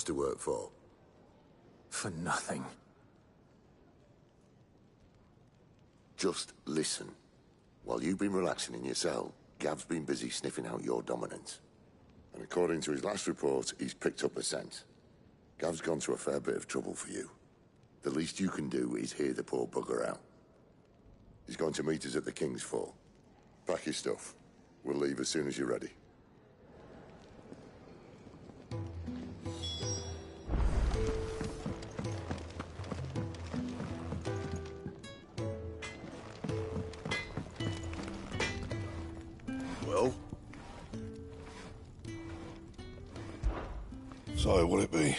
supposed to work for? For nothing. Just listen. While you've been relaxing in your cell, Gav's been busy sniffing out your dominance. And according to his last report, he's picked up a scent. Gav's gone to a fair bit of trouble for you. The least you can do is hear the poor bugger out. He's going to meet us at the King's Fall. Pack your stuff. We'll leave as soon as you're ready. Well? So, what'll it be?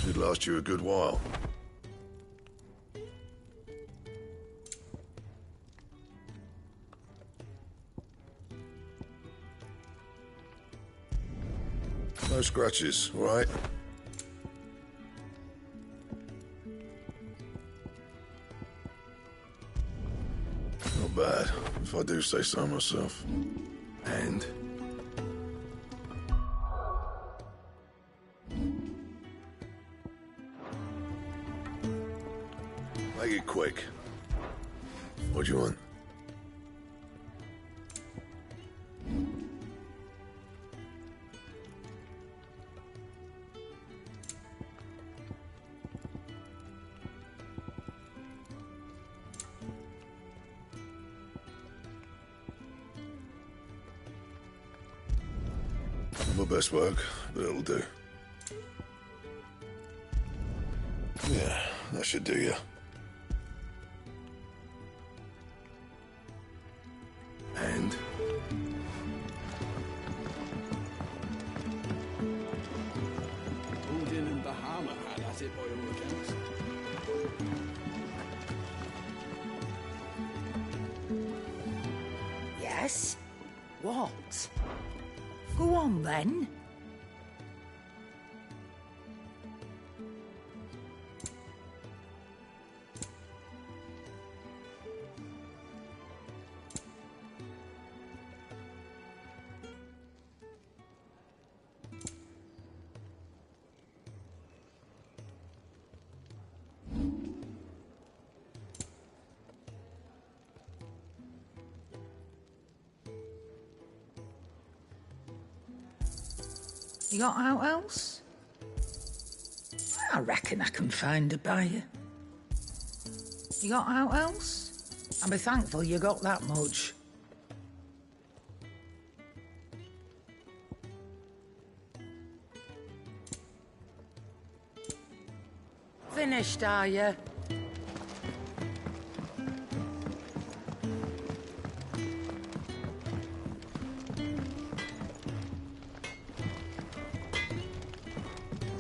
Should last you a good while. No scratches, all right? Not bad, if I do say so myself. And? Make it quick. What do you want? My best work, but it'll do. Yeah, that should do you. And? Odin and Bahama had at it by all accounts. Yes? What? Go on, then. You got out else? I reckon I can find a buyer. You got out else? I'll be thankful you got that much. Finished, are you?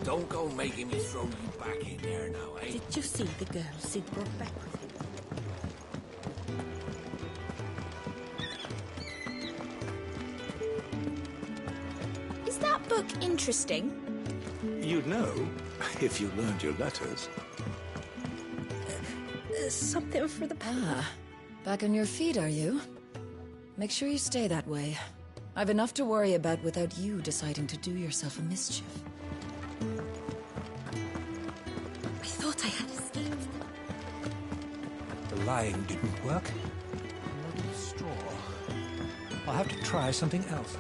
Don't go making me throw you back in there now, eh? Did you see the girl Sid brought back with him? Is that book interesting? You'd know if you learned your letters. Something for the... Ah, back on your feet, are you? Make sure you stay that way. I've enough to worry about without you deciding to do yourself a mischief. I thought I had escaped. The lying didn't work. A lot of straw. I'll have to try something else.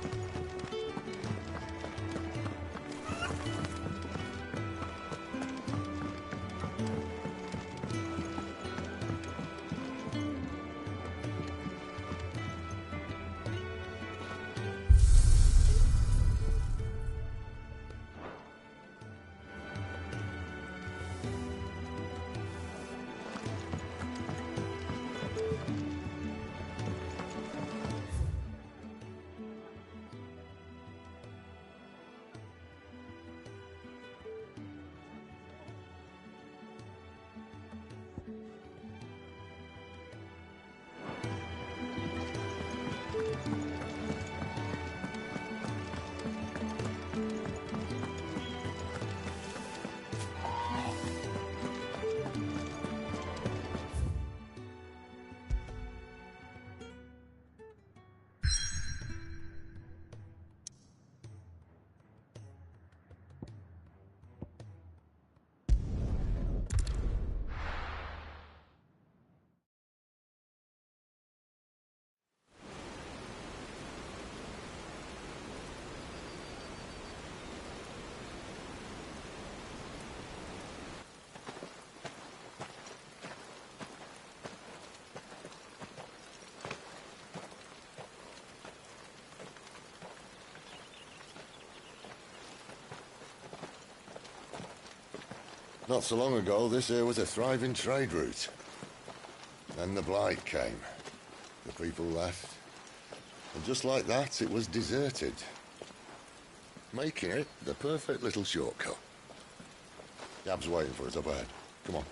Not so long ago, this here was a thriving trade route. Then the Blight came. The people left. And just like that, it was deserted. Making it the perfect little shortcut. Gab's waiting for us up ahead. Come on.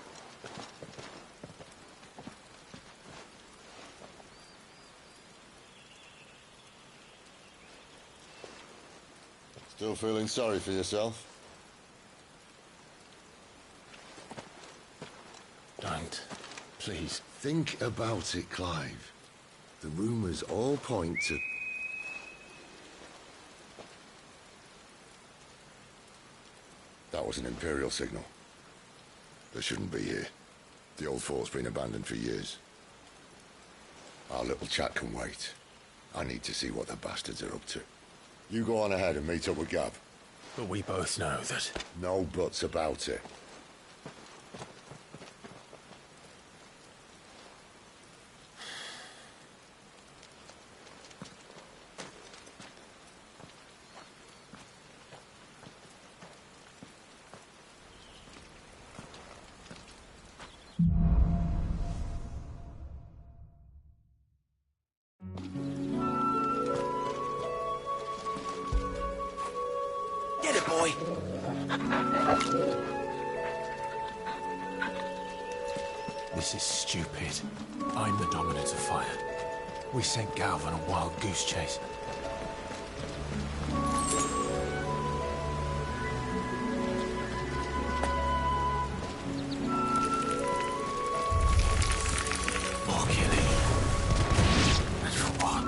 Still feeling sorry for yourself? Don't. Please. Think about it, Clive. The rumours all point to... That was an Imperial signal. They shouldn't be here. The old fort's been abandoned for years. Our little chat can wait. I need to see what the bastards are up to. You go on ahead and meet up with Gab. But we both know that... No buts about it. Get it, boy! This is stupid. I'm the dominant of fire. We sent Galv on a wild goose chase. More killing. And for what?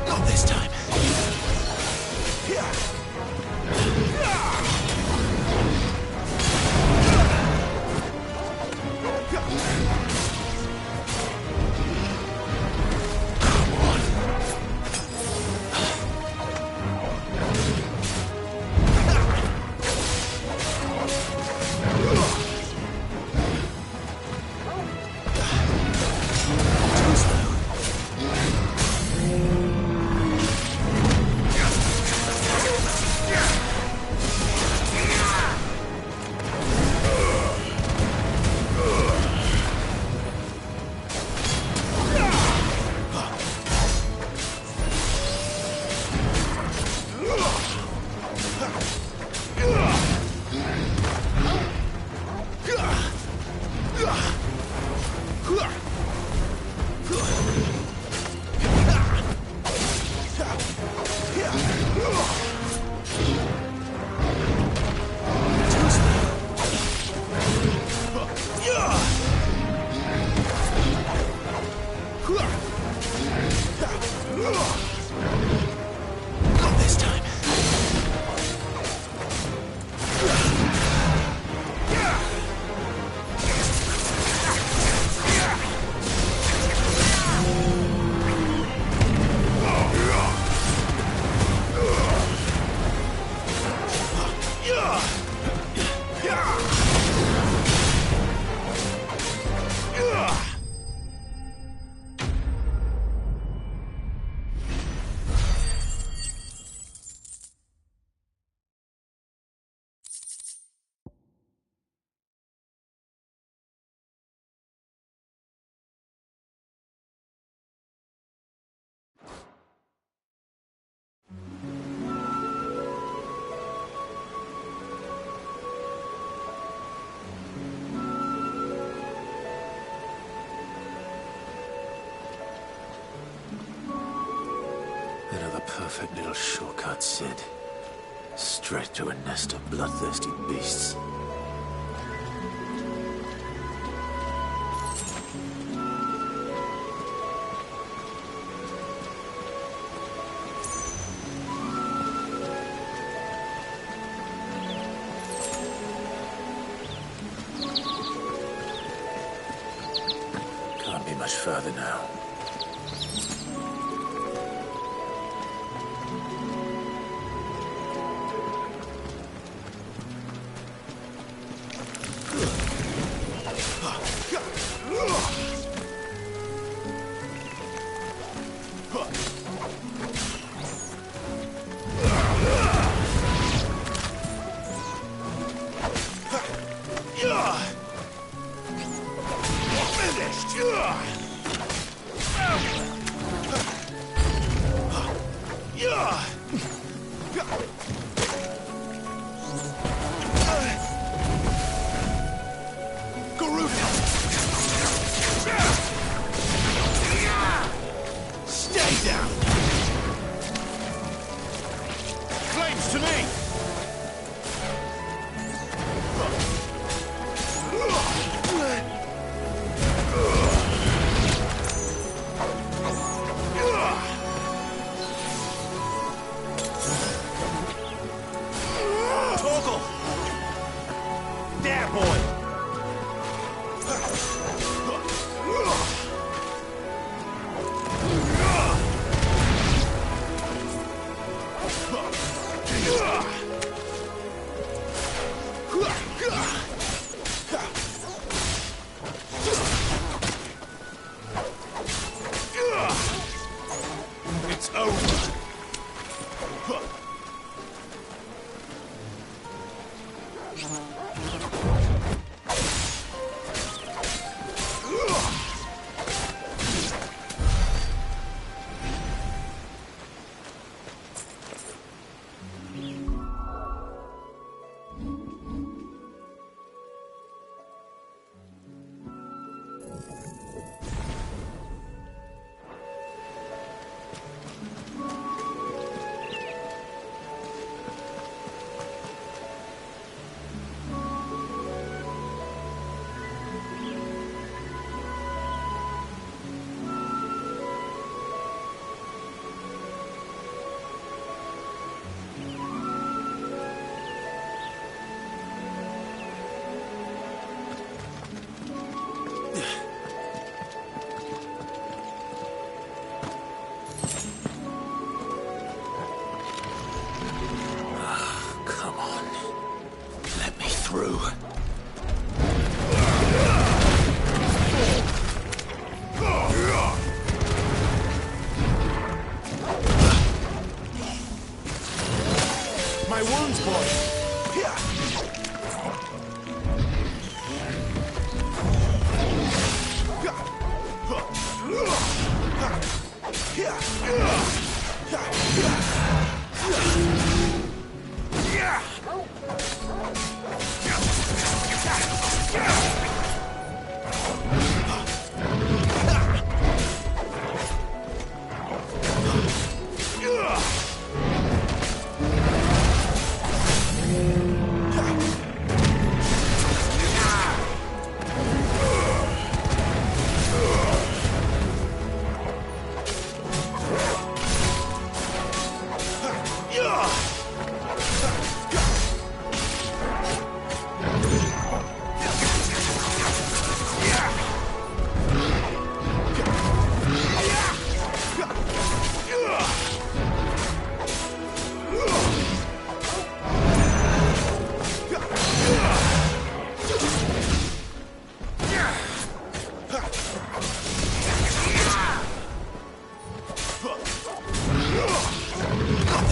Not this time. Not this time. Another perfect little shortcut, Sid. Straight to a nest of bloodthirsty beasts. Can't be much further now.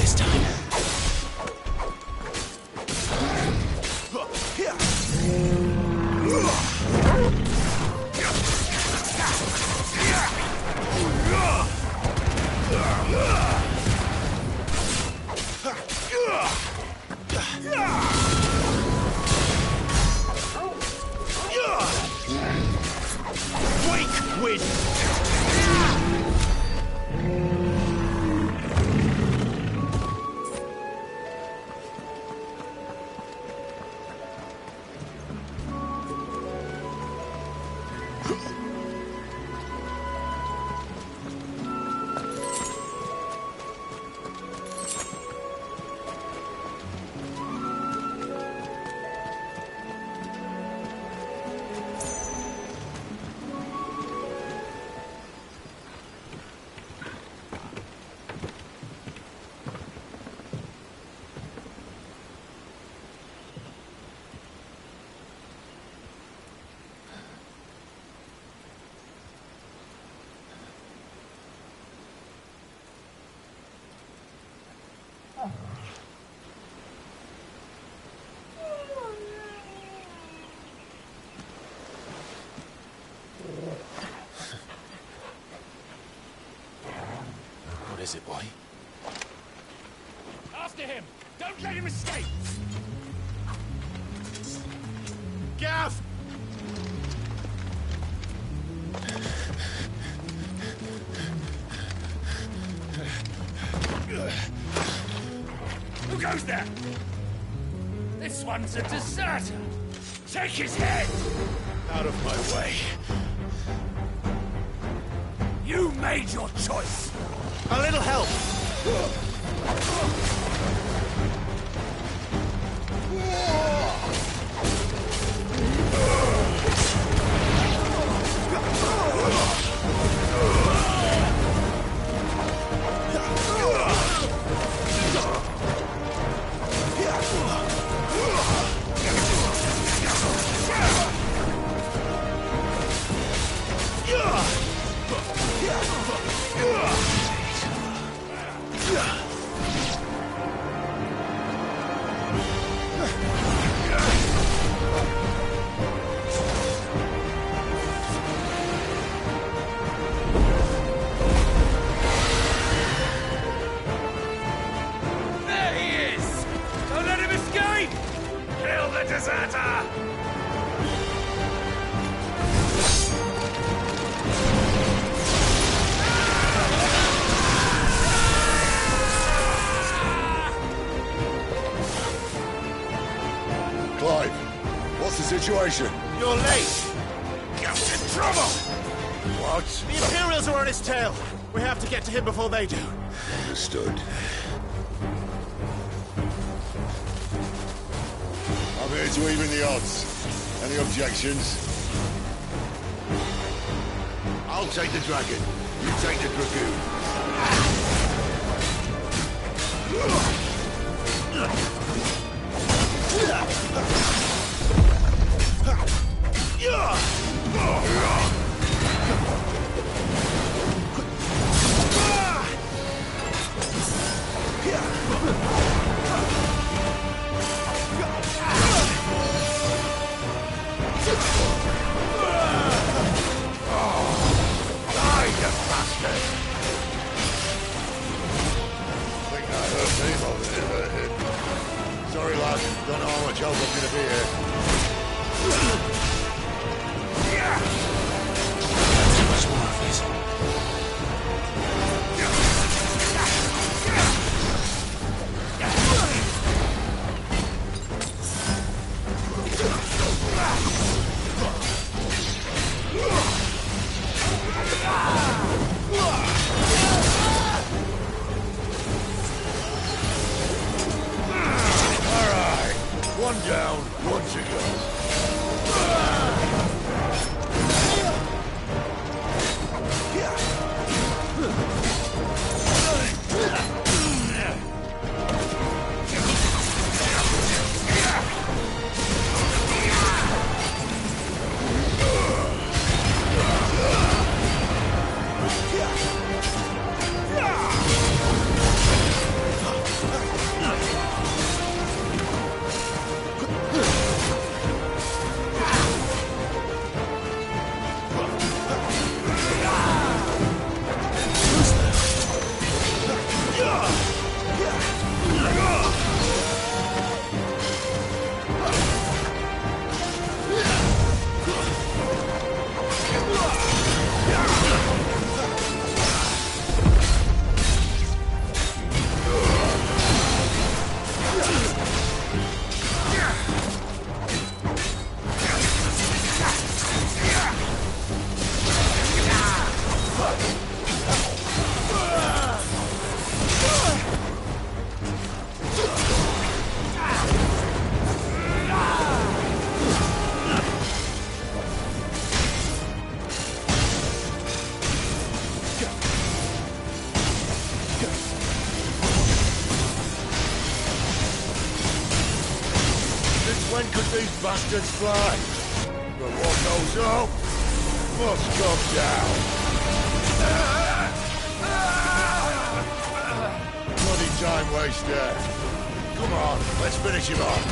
this time. Wake wind! What is it, boy? After him! Don't let him escape! Gav! Who goes there? This one's a deserter! Take his head! Out of my way. You made your choice! A little help! Clive, what's the situation? You're late! Gav's in trouble! What? The Imperials are on his tail! We have to get to him before they do. Understood. I'm here to even the odds. Any objections? I'll take the dragon. You take the dragoon. When could these bastards fly? But what goes up must come down. Bloody time waster. Come on, let's finish him off.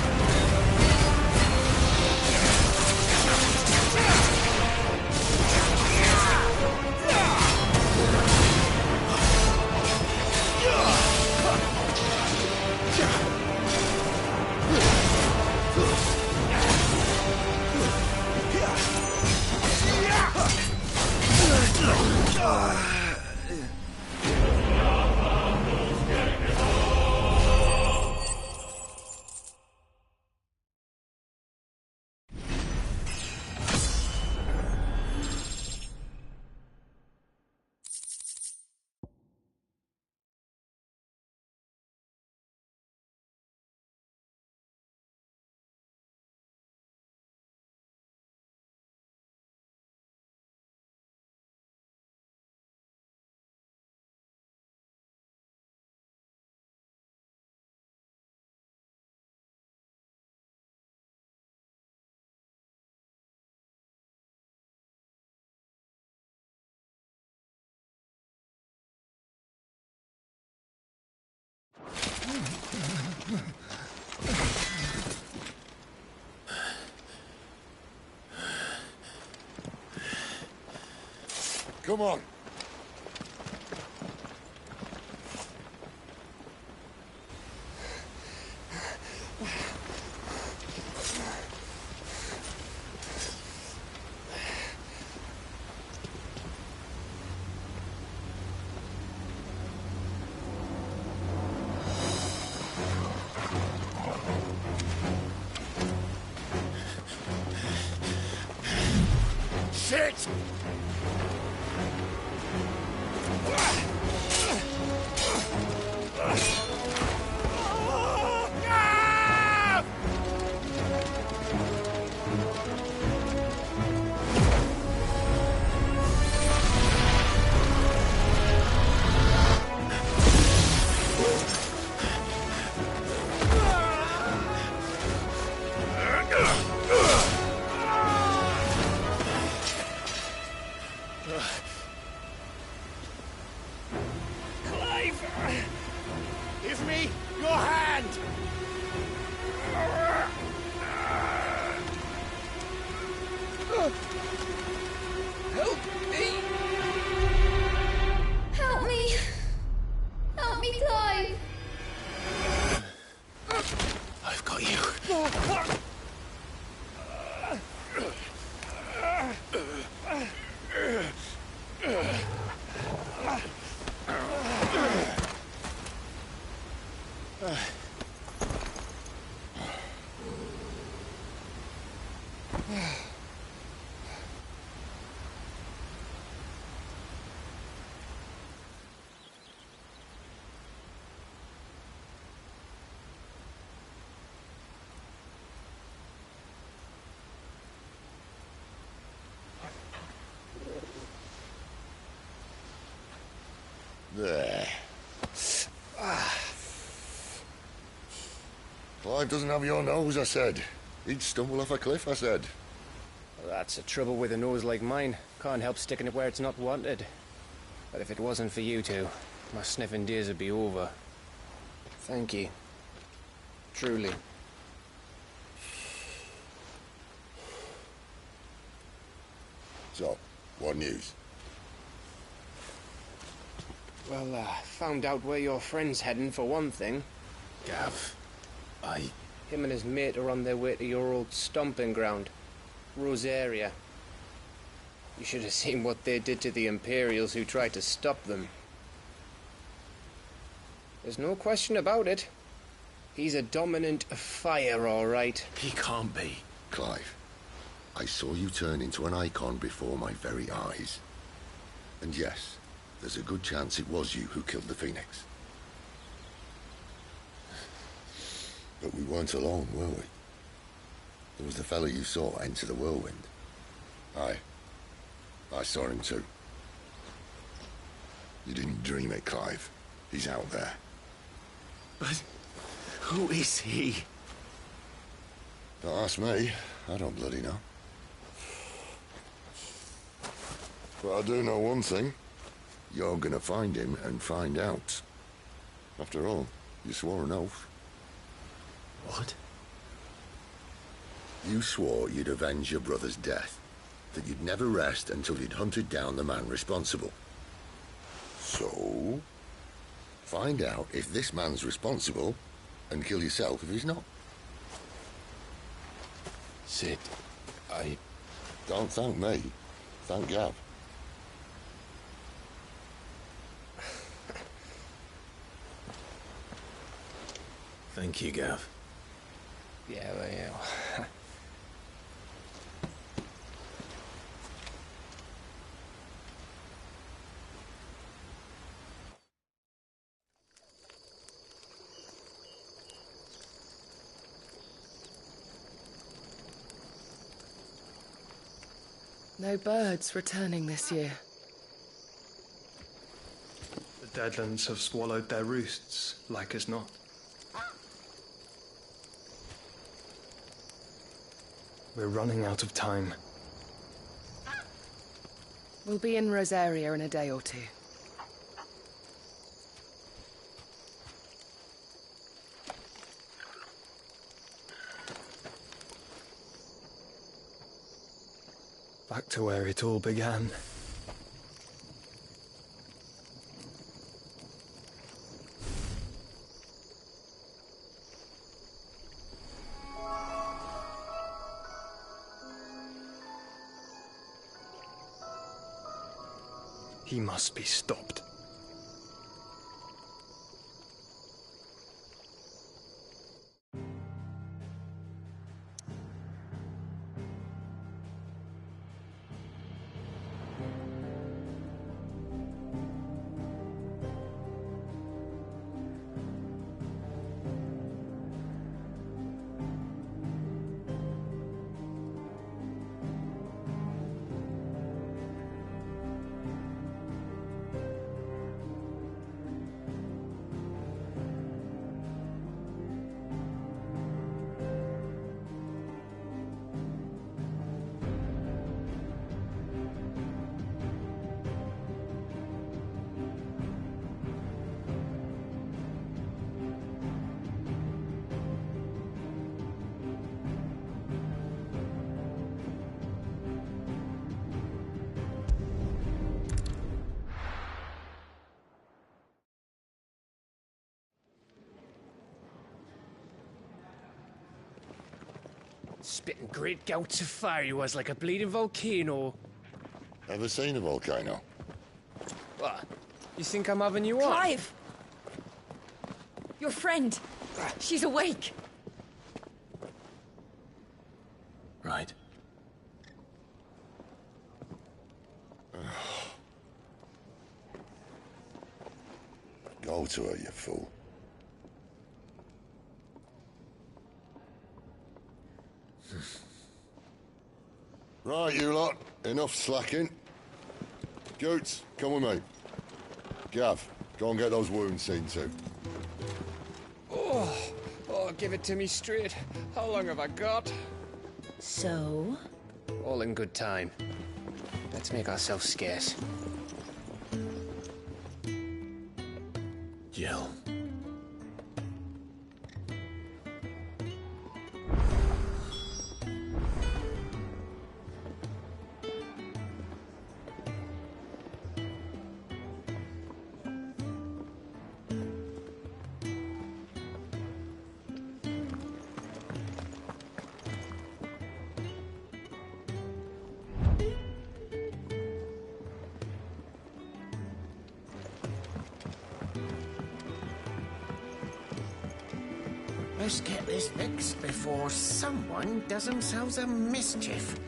Come on. Shit! Give me your hand! Help me! Help me! Help me, Clive! I've got you. There. Clive doesn't have your nose, I said. He'd stumble off a cliff, I said. Well, that's the trouble with a nose like mine. Can't help sticking it where it's not wanted. But if it wasn't for you two, my sniffing days would be over. Thank you. Truly. So, what news? Well, found out where your friend's heading, for one thing. Gav, Him and his mate are on their way to your old stomping ground, Rosaria. You should have seen what they did to the Imperials who tried to stop them. There's no question about it. He's a dominant of fire, all right. He can't be. Clive, I saw you turn into an icon before my very eyes. And yes, there's a good chance it was you who killed the Phoenix. But we weren't alone, were we? There was the fellow you saw enter the whirlwind. I saw him too. You didn't dream it, Clive. He's out there. But who is he? Don't ask me. I don't bloody know. But I do know one thing. You're gonna find him and find out. After all, you swore an oath. What? You swore you'd avenge your brother's death. That you'd never rest until you'd hunted down the man responsible. So, find out if this man's responsible and kill yourself if he's not. Sid, I... Don't thank me. Thank Gav. Thank you, Gav. Yeah, well, yeah. No birds returning this year. The Deadlands have swallowed their roosts, like as not. We're running out of time. We'll be in Rosaria in a day or two. Back to where it all began. He must be stopped. Spitting great gouts of fire he was, like a bleeding volcano. Ever seen a volcano? What? You think I'm having you on? Clive! Your friend! She's awake! Right. Go to her, you fool. Right, you lot. Enough slacking. Goots, come with me. Gav, go and get those wounds seen to. Oh, give it to me straight. How long have I got? So? All in good time. Let's make ourselves scarce. Jill. Let's get this fixed before someone does themselves a mischief.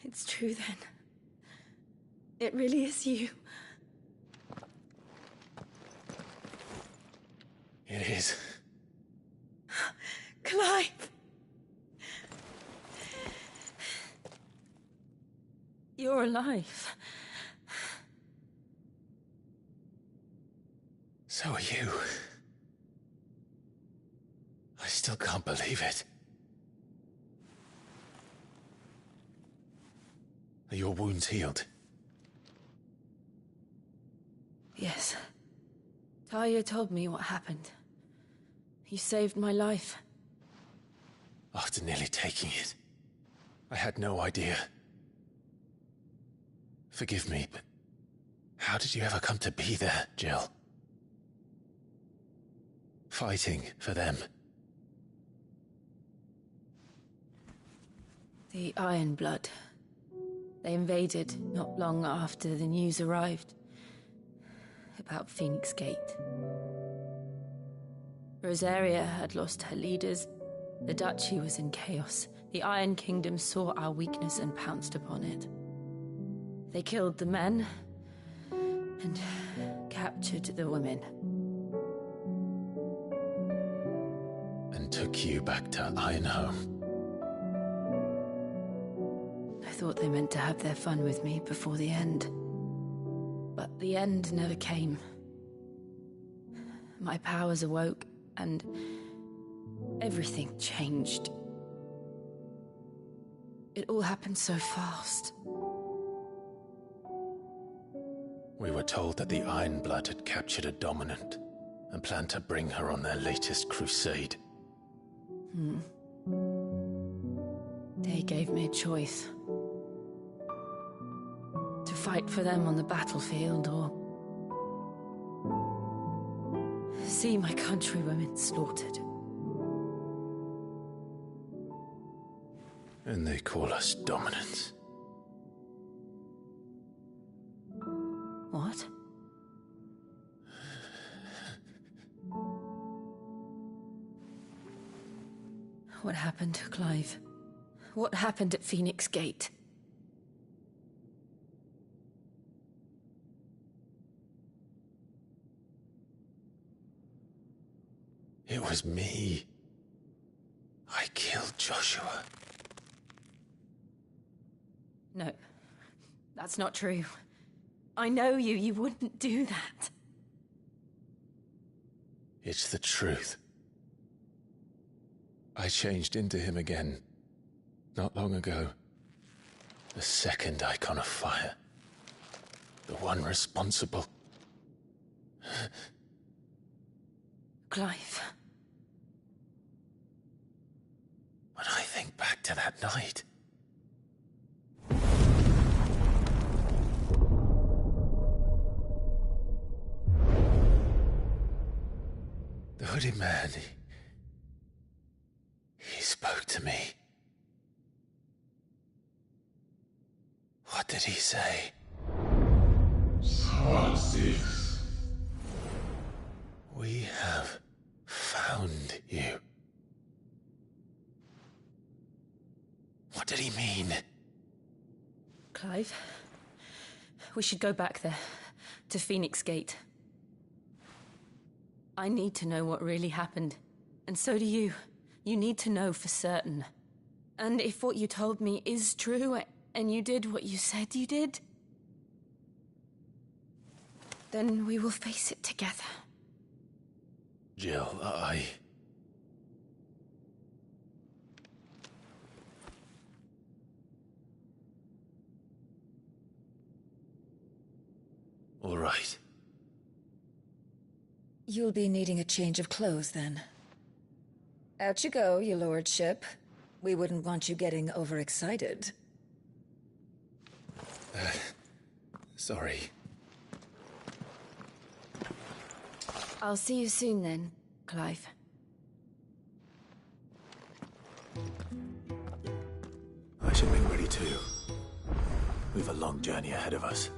It's true then. It really is you. It is. Clive! your life. So are you. I still can't believe it. Are your wounds healed? Yes. Talia told me what happened. You saved my life. After nearly taking it, I had no idea. Forgive me, but how did you ever come to be there, Jill? Fighting for them. The Iron Blood. They invaded not long after the news arrived about Phoenix Gate. Rosaria had lost her leaders. The Duchy was in chaos. The Iron Kingdom saw our weakness and pounced upon it. They killed the men and captured the women. And took you back to Ironhome. I thought they meant to have their fun with me before the end. But the end never came. My powers awoke, and everything changed. It all happened so fast. We were told that the Iron Blood had captured a dominant and planned to bring her on their latest crusade. They gave me a choice. To fight for them on the battlefield, or see my countrywomen slaughtered. And they call us dominants. What? What happened, Clive? What happened at Phoenix Gate? It was me. I killed Joshua. No, that's not true. I know you. You wouldn't do that. It's the truth. I changed into him again, not long ago. The second icon of fire. The one responsible. Clive. When I think back to that night... The hooded man, he spoke to me. What did he say? Ff16. We have found you. What did he mean? Clive, we should go back there, to Phoenix Gate. I need to know what really happened. And so do you. You need to know for certain. And if what you told me is true, and you did what you said you did, then we will face it together. Jill, All right. You'll be needing a change of clothes, then. Out you go, your lordship. We wouldn't want you getting overexcited. Sorry. I'll see you soon, then, Clive. I should make ready too. We've a long journey ahead of us.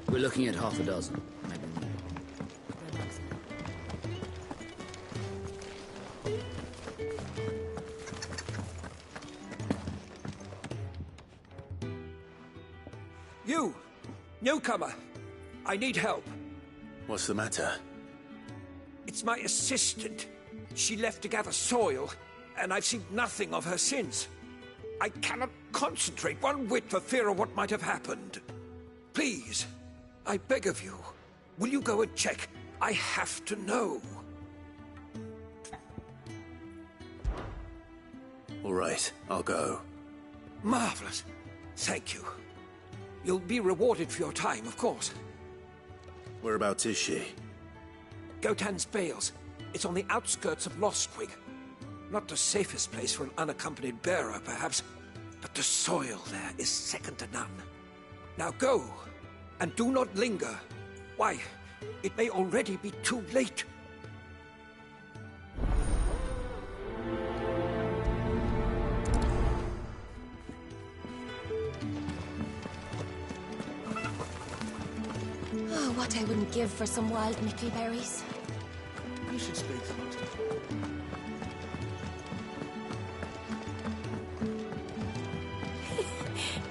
We're looking at half a dozen, maybe more. You! Newcomer! I need help. What's the matter? It's my assistant. She left to gather soil, and I've seen nothing of her since. I cannot concentrate one whit for fear of what might have happened. Please, I beg of you, will you go and check? I have to know. All right, I'll go. Marvelous. Thank you. You'll be rewarded for your time, of course. Whereabouts is she? Gotan's Bales. It's on the outskirts of Lostwig. Not the safest place for an unaccompanied bearer, perhaps, but the soil there is second to none. Now go, and do not linger. Why, it may already be too late. Oh, what I wouldn't give for some wild mickleberries. You should speak to them.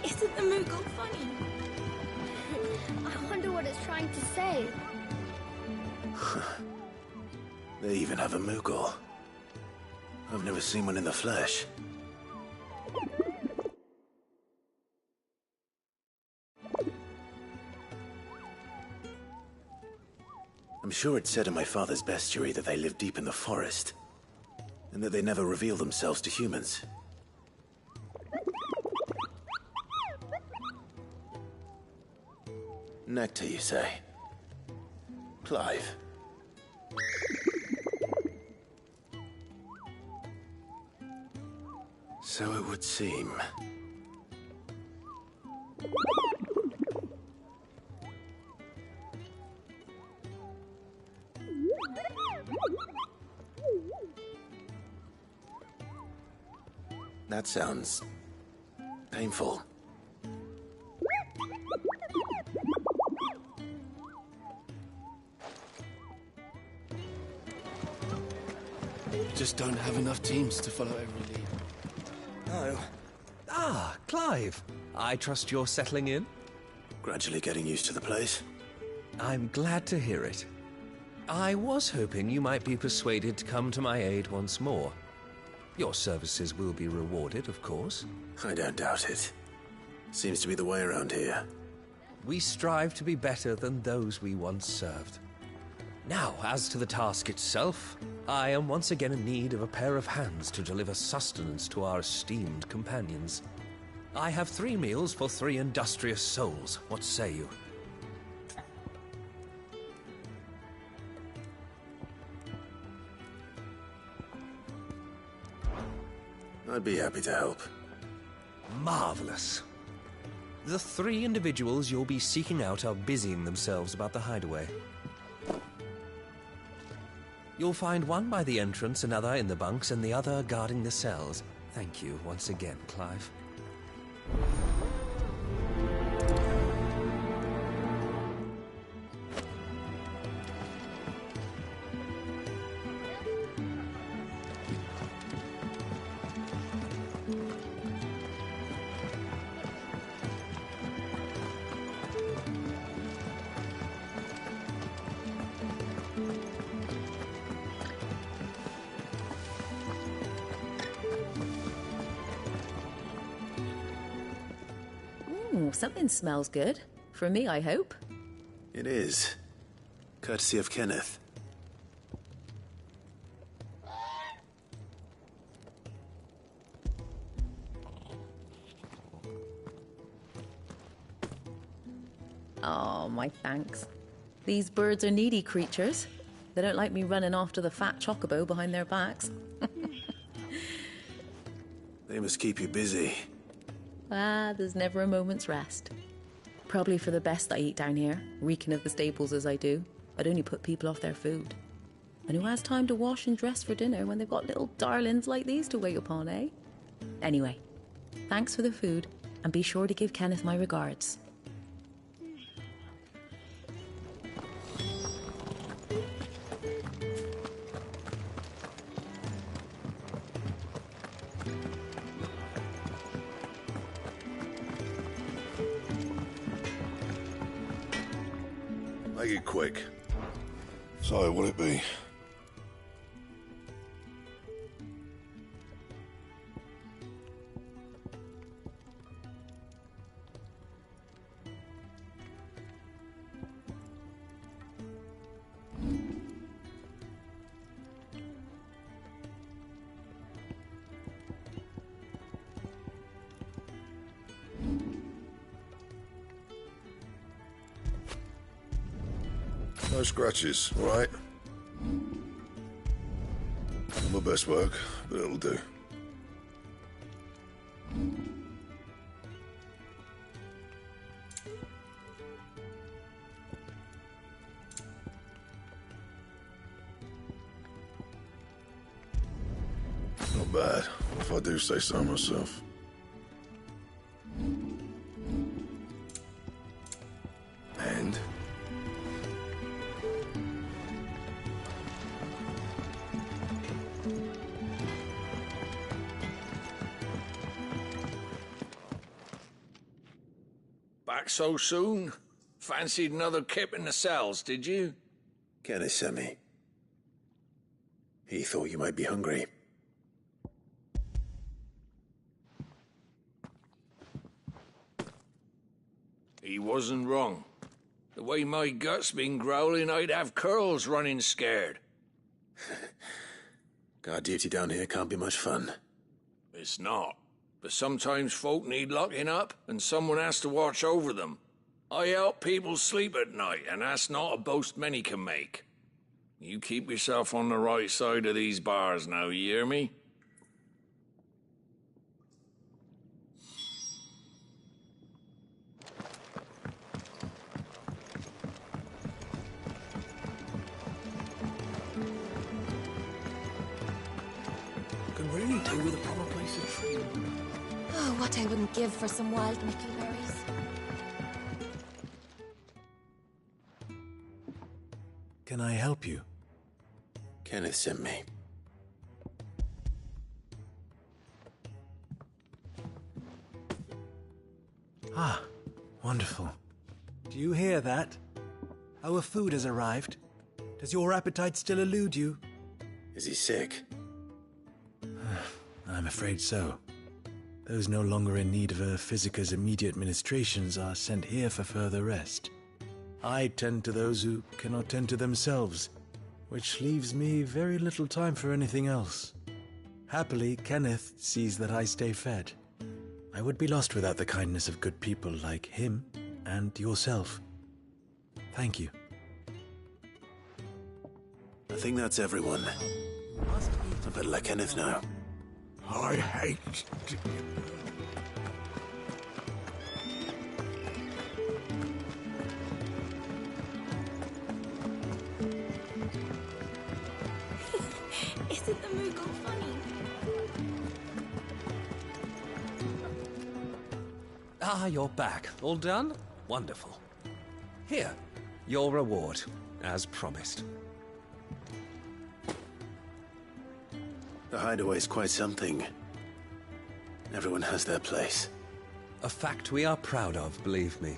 Isn't the Moogle funny? I wonder what it's trying to say. They even have a Moogle. I've never seen one in the flesh. I'm sure it said in my father's bestiary that they live deep in the forest, and that they never reveal themselves to humans. Nectar, you say? Clive. So it would seem. That sounds painful. Just don't have enough teams to follow every lead. Oh. Ah, Clive. I trust you're settling in? Gradually getting used to the place. I'm glad to hear it. I was hoping you might be persuaded to come to my aid once more. Your services will be rewarded, of course. I don't doubt it. Seems to be the way around here. We strive to be better than those we once served. Now, as to the task itself, I am once again in need of a pair of hands to deliver sustenance to our esteemed companions. I have 3 meals for 3 industrious souls. What say you? I'd be happy to help. Marvelous. The 3 individuals you'll be seeking out are busying themselves about the hideaway. You'll find one by the entrance, another in the bunks, and the other guarding the cells. Thank you once again, Clive. Something smells good. For me, I hope. It is. Courtesy of Kenneth. Oh, my thanks. These birds are needy creatures. They don't like me running after the fat chocobo behind their backs. They must keep you busy. There's never a moment's rest. Probably for the best I eat down here, reeking of the stables as I do. I'd only put people off their food. And who has time to wash and dress for dinner when they've got little darlings like these to wait upon, eh? Anyway, thanks for the food, and be sure to give Kenneth my regards. Make it quick. So, what'll it be? No scratches, all right? Not my best work, but it'll do. Not bad, if I do say so myself. And? Back so soon? Fancied another kip in the cells, did you? Kenneth sent me. He thought you might be hungry. He wasn't wrong. The way my gut's been growling, I'd have curls running scared. Guard duty down here can't be much fun. It's not. But sometimes folk need locking up, and someone has to watch over them. I help people sleep at night, and that's not a boast many can make. You keep yourself on the right side of these bars now, you hear me? Can really do with a proper place of training. Oh, what I wouldn't give for some wild mickleberries. Can I help you? Kenneth sent me. Ah, wonderful. Do you hear that? Our food has arrived. Does your appetite still elude you? Is he sick? I'm afraid so. Those no longer in need of a physicker's immediate ministrations are sent here for further rest. I tend to those who cannot tend to themselves, which leaves me very little time for anything else. Happily, Kenneth sees that I stay fed. I would be lost without the kindness of good people like him and yourself. Thank you. I think that's everyone. I better let Kenneth know. I hate... Isn't the Moogle funny? Ah, you're back. All done? Wonderful. Here, your reward, as promised. The hideaway's quite something. Everyone has their place. A fact we are proud of, believe me.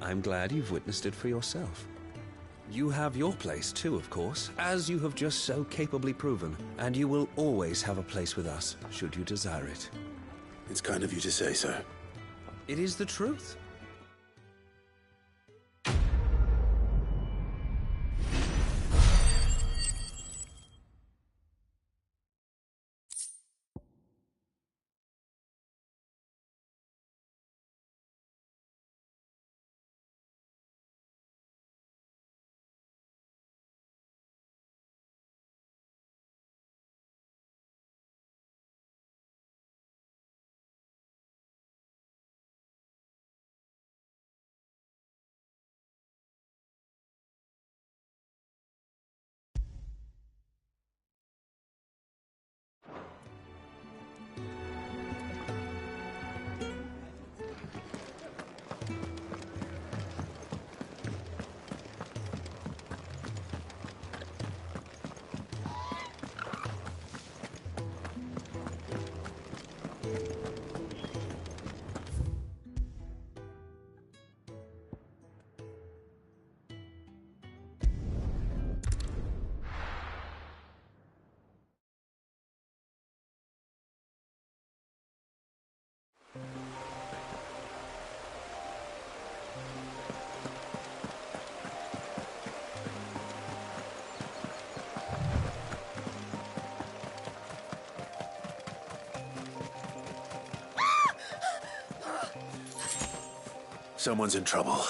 I'm glad you've witnessed it for yourself. You have your place too, of course, as you have just so capably proven, and you will always have a place with us, should you desire it. It's kind of you to say so. It is the truth. someone's in trouble.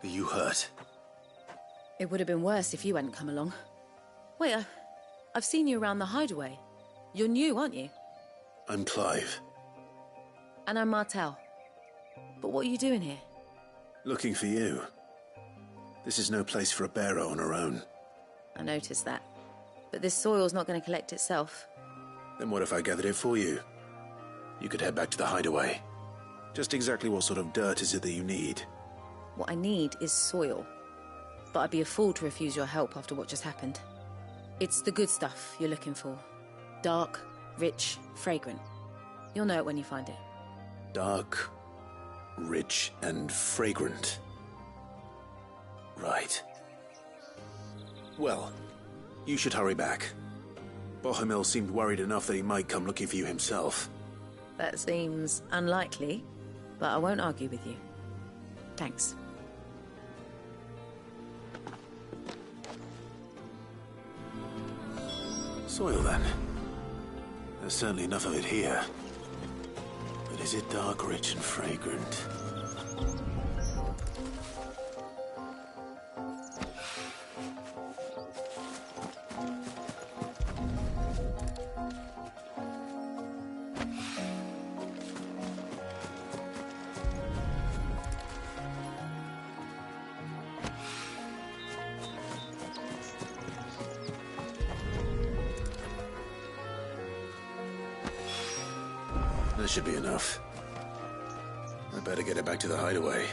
Are you hurt? It would have been worse if you hadn't come along. Wait, I've seen you around the hideaway. You're new, aren't you? I'm Clive. And I'm Martel. But what are you doing here? Looking for you. This is no place for a bearer on her own. I noticed that. But this soil's not going to collect itself. Then what if I gathered it for you? You could head back to the hideaway. Just exactly what sort of dirt is it that you need? What I need is soil. But I'd be a fool to refuse your help after what just happened. It's the good stuff you're looking for. Dark, rich, fragrant. You'll know it when you find it. Dark, rich, and fragrant. Right. Well, you should hurry back. Bohemil seemed worried enough that he might come looking for you himself. That seems unlikely, but I won't argue with you. Thanks. Soil, then. There's certainly enough of it here. But is it dark, rich, and fragrant? That should be enough. I better get it back to the hideaway.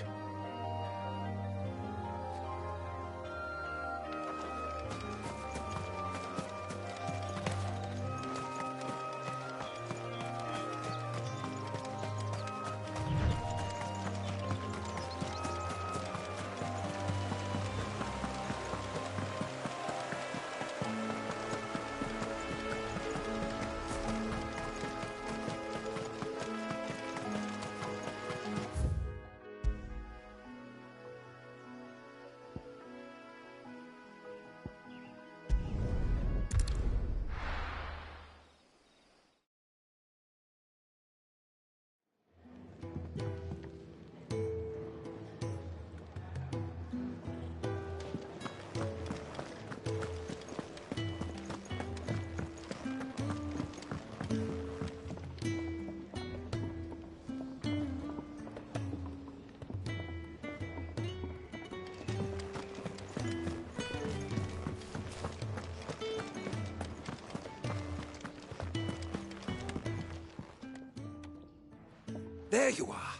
There you are.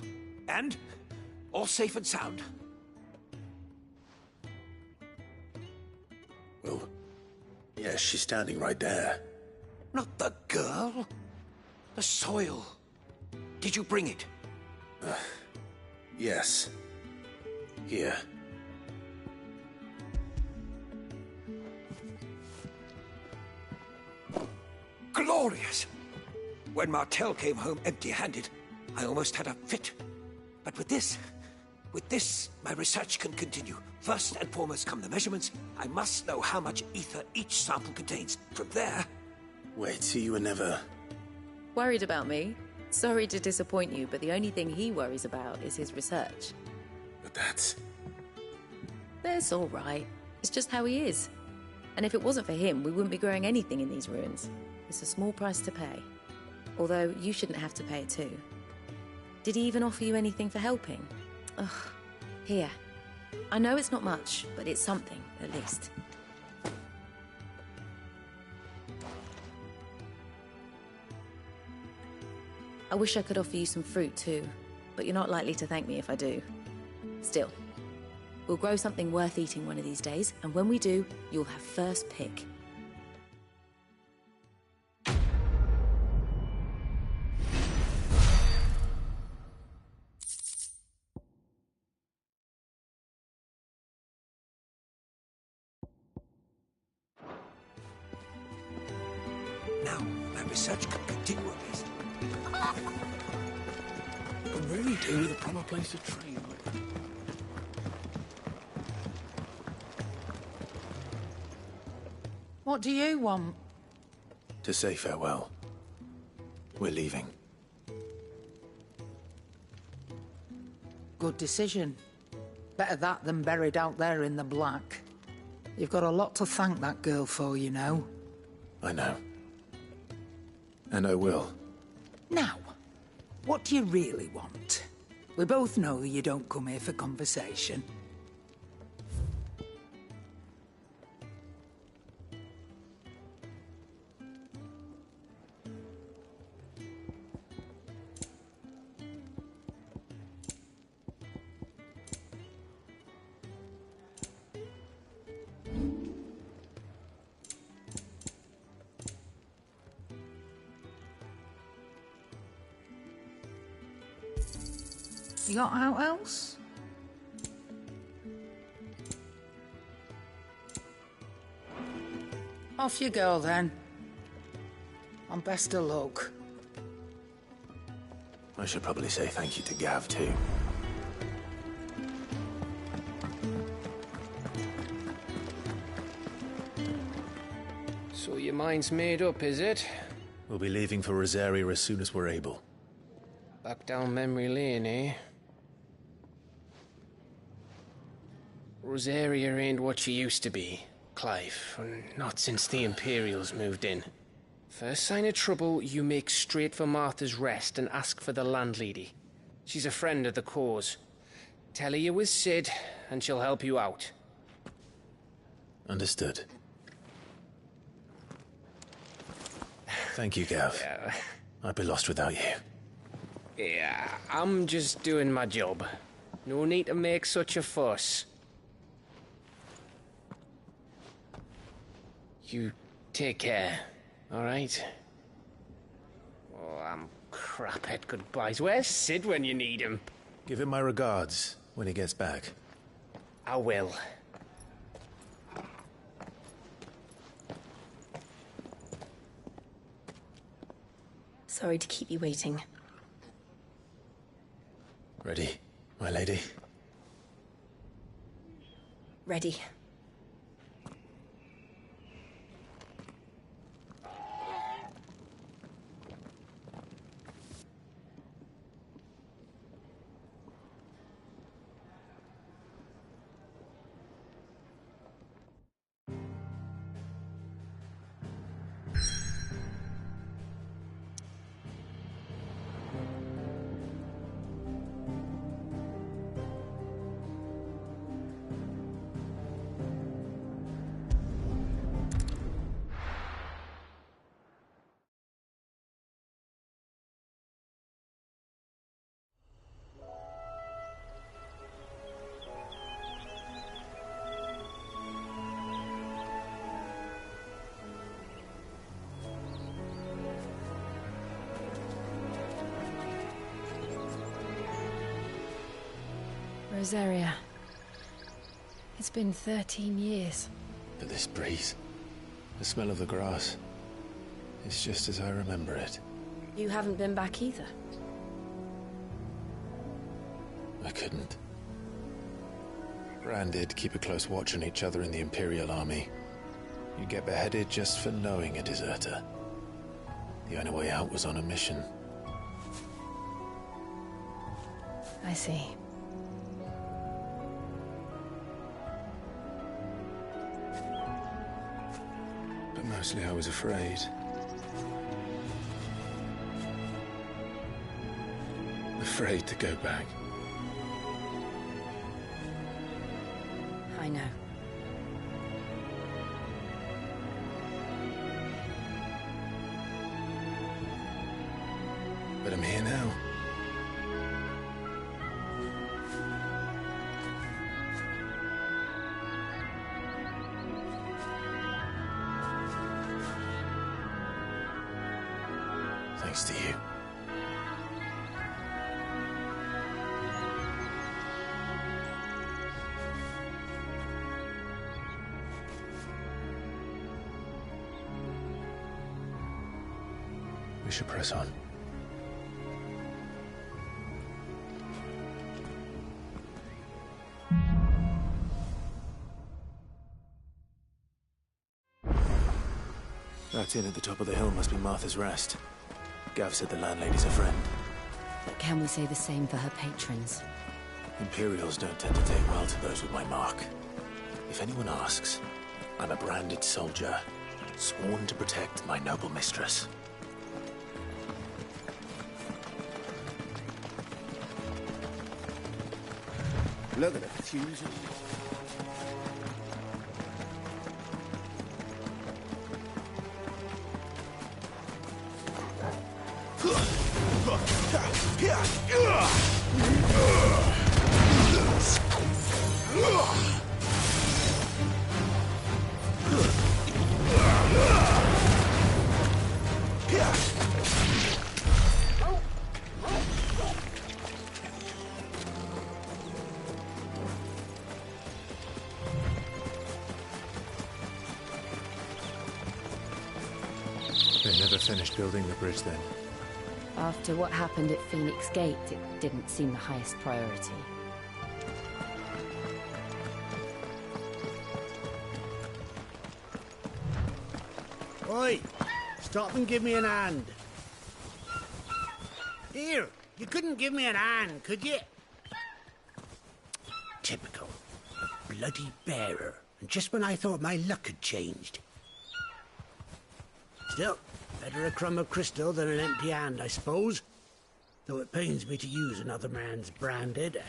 And all safe and sound. Well, yes, she's standing right there. Not the girl. The soil. Did you bring it? Yes. Here. Glorious! When Martel came home empty-handed, I almost had a fit. But with this, my research can continue. First and foremost come the measurements. I must know how much ether each sample contains. From there... Wait, so you were never... Worried about me? Sorry to disappoint you, but the only thing he worries about is his research. But that's all right. It's just how he is. And if it wasn't for him, we wouldn't be growing anything in these ruins. It's a small price to pay. Although you shouldn't have to pay it too. Did he even offer you anything for helping? Ugh. Here. I know it's not much, but it's something, at least. I wish I could offer you some fruit too, but you're not likely to thank me if I do. Still, we'll grow something worth eating one of these days, and when we do, you'll have first pick. Now, my research can continue at least. Could really do with a proper place to train. What do you want? To say farewell. We're leaving. Good decision. Better that than buried out there in the black. You've got a lot to thank that girl for, you know. I know. And I will. Now, what do you really want? We both know you don't come here for conversation. You got out else? Off you go then. And best of luck. I should probably say thank you to Gav too. So your mind's made up, is it? We'll be leaving for Rosaria as soon as we're able. Back down memory lane, eh? Rosaria ain't what she used to be, Clive. Not since the Imperials moved in. First sign of trouble, you make straight for Martha's Rest and ask for the landlady. She's a friend of the cause. Tell her you're with Sid, and she'll help you out. Understood. Thank you, Gav. Yeah. I'd be lost without you. Yeah, I'm just doing my job. No need to make such a fuss. You take care, all right? Oh, I'm crap at goodbyes. Where's Sid when you need him? Give him my regards when he gets back. I will. Sorry to keep you waiting. Ready, my lady? Ready. Rosaria. It's been 13 years. But this breeze, the smell of the grass, it's just as I remember it. You haven't been back either. I couldn't. Bran did keep a close watch on each other in the Imperial Army. You get beheaded just for knowing a deserter. The only way out was on a mission. I see. But mostly I was afraid. afraid to go back. I know. But I'm here now. Thanks to you. We should press on. That inn at the top of the hill must be Martha's Rest. Gav said the landlady's a friend. But can we say the same for her patrons? Imperials don't tend to take well to those with my mark. If anyone asks, I'm a branded soldier, sworn to protect my noble mistress. Look at the confusion. They never finished building the bridge then. After what happened at Phoenix Gate, it didn't seem the highest priority. Oi! Stop and give me an hand. Here, you couldn't give me an hand, could you? Typical. A bloody bearer. And just when I thought my luck had changed. Still, better a crumb of crystal than an empty hand, I suppose. Though it pains me to use another man's branded.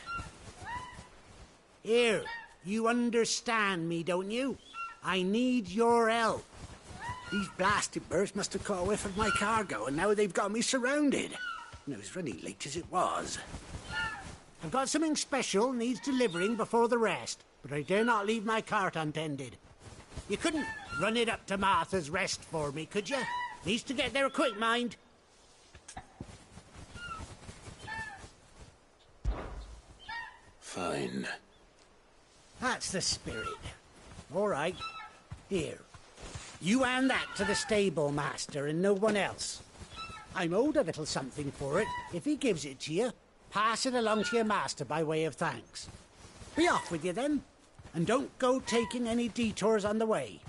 Here, you understand me, don't you? I need your help. These blasted birds must have caught a whiff of my cargo, and now they've got me surrounded. And it was running late as it was. I've got something special needs delivering before the rest, but I dare not leave my cart untended. You couldn't run it up to Martha's Rest for me, could you? Needs to get there quick, mind. Fine. That's the spirit. All right. Here. You hand that to the stable master and no one else. I'm owed a little something for it. If he gives it to you, pass it along to your master by way of thanks. Be off with you then. And don't go taking any detours on the way.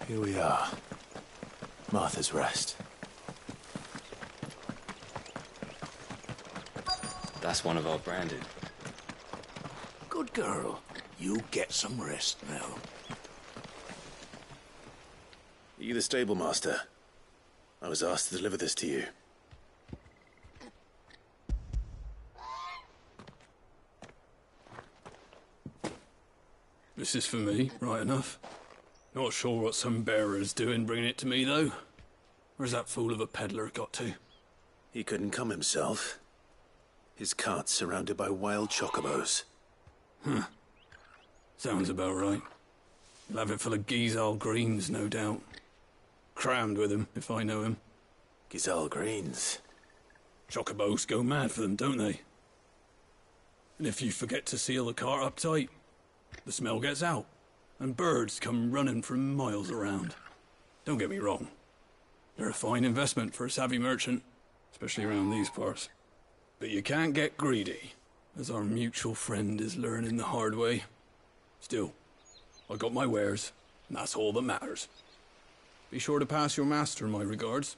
Here we are. Martha's Rest. That's one of our branded. Good girl. You get some rest now. Are you the stable master? I was asked to deliver this to you. This is for me, right enough. Not sure what some bearer's doing bringing it to me, though. Where's that fool of a peddler got to? He couldn't come himself. His cart's surrounded by wild chocobos. Huh. Sounds about right. He'll have it full of Gizal greens, no doubt. Crammed with him, if I know him. Gizal greens? Chocobos go mad for them, don't they? And if you forget to seal the cart up tight, the smell gets out. And birds come running from miles around. Don't get me wrong. They're a fine investment for a savvy merchant, especially around these parts. But you can't get greedy, as our mutual friend is learning the hard way. Still, I got my wares, and that's all that matters. Be sure to pass your master my regards.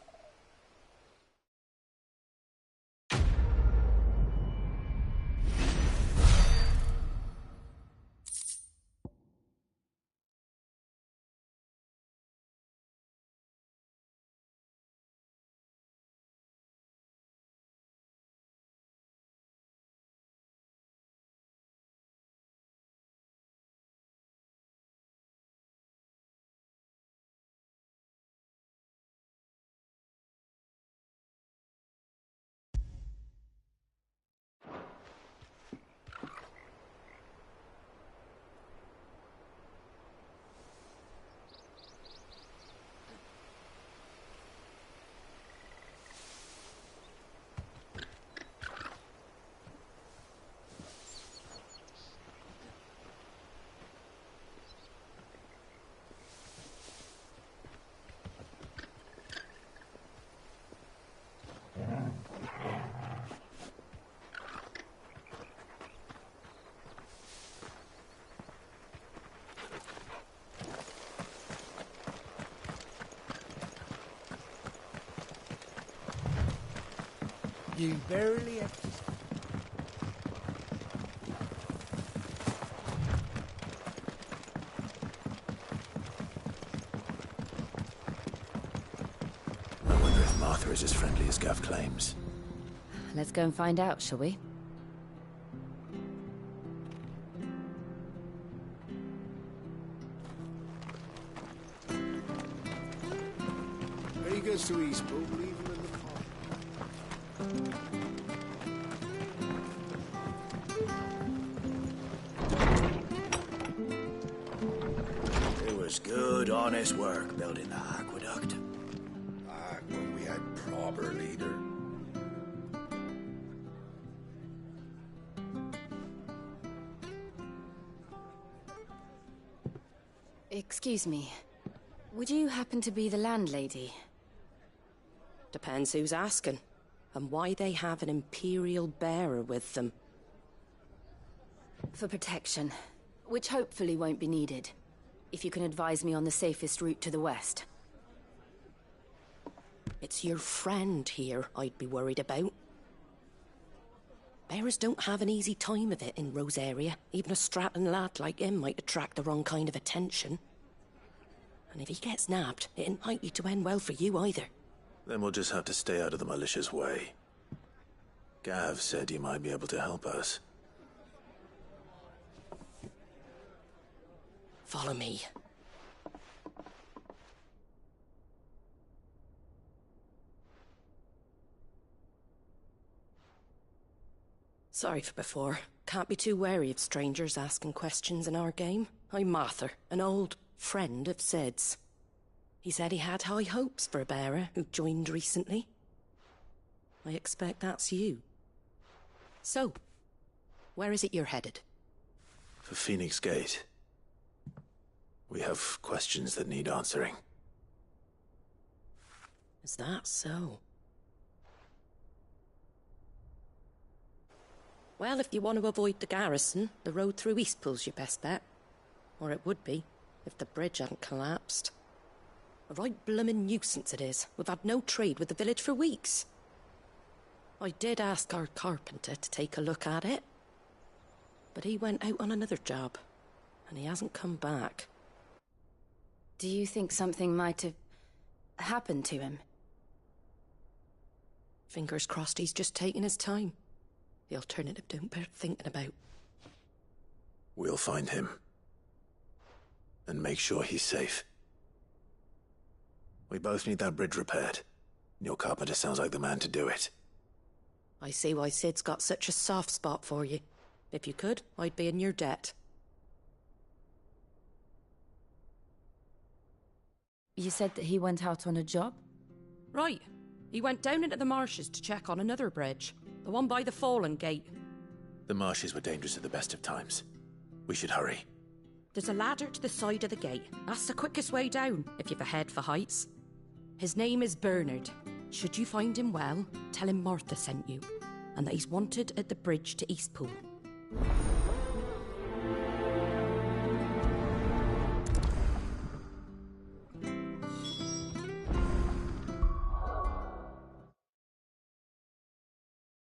You barely have to... I wonder if Martha is as friendly as Gav claims. Let's go and find out, shall we? Very good to East, but leave him in the car. It was good, honest work building the aqueduct. When we had proper leader. Excuse me. Would you happen to be the landlady? Depends who's asking, and why they have an Imperial bearer with them. For protection, which hopefully won't be needed. If you can advise me on the safest route to the west. It's your friend here I'd be worried about. Bearers don't have an easy time of it in Rosaria. Even a Stratton lad like him might attract the wrong kind of attention. And if he gets nabbed, it ain't likely to end well for you either. Then we'll just have to stay out of the malicious way. Gav said he might be able to help us. Follow me. Sorry for before. Can't be too wary of strangers asking questions in our game. I'm Martha, an old friend of Sid's. He said he had high hopes for a bearer who joined recently. I expect that's you. So, where is it you're headed? For Phoenix Gate. We have questions that need answering. Is that so? Well, if you want to avoid the garrison, the road through Eastpool's your best bet. Or it would be, if the bridge hadn't collapsed. A right bloomin' nuisance it is. We've had no trade with the village for weeks. I did ask our carpenter to take a look at it. But he went out on another job, and he hasn't come back. Do you think something might have happened to him? Fingers crossed he's just taking his time. The alternative don't bear thinking about. We'll find him. And make sure he's safe. We both need that bridge repaired. Your carpenter sounds like the man to do it. I see why Sid's got such a soft spot for you. If you could, I'd be in your debt. You said that he went out on a job? Right. He went down into the marshes to check on another bridge. The one by the Fallen Gate. The marshes were dangerous at the best of times. We should hurry. There's a ladder to the side of the gate. That's the quickest way down, if you've a head for heights. His name is Bernard. Should you find him well, tell him Martha sent you. and that he's wanted at the bridge to Eastpool.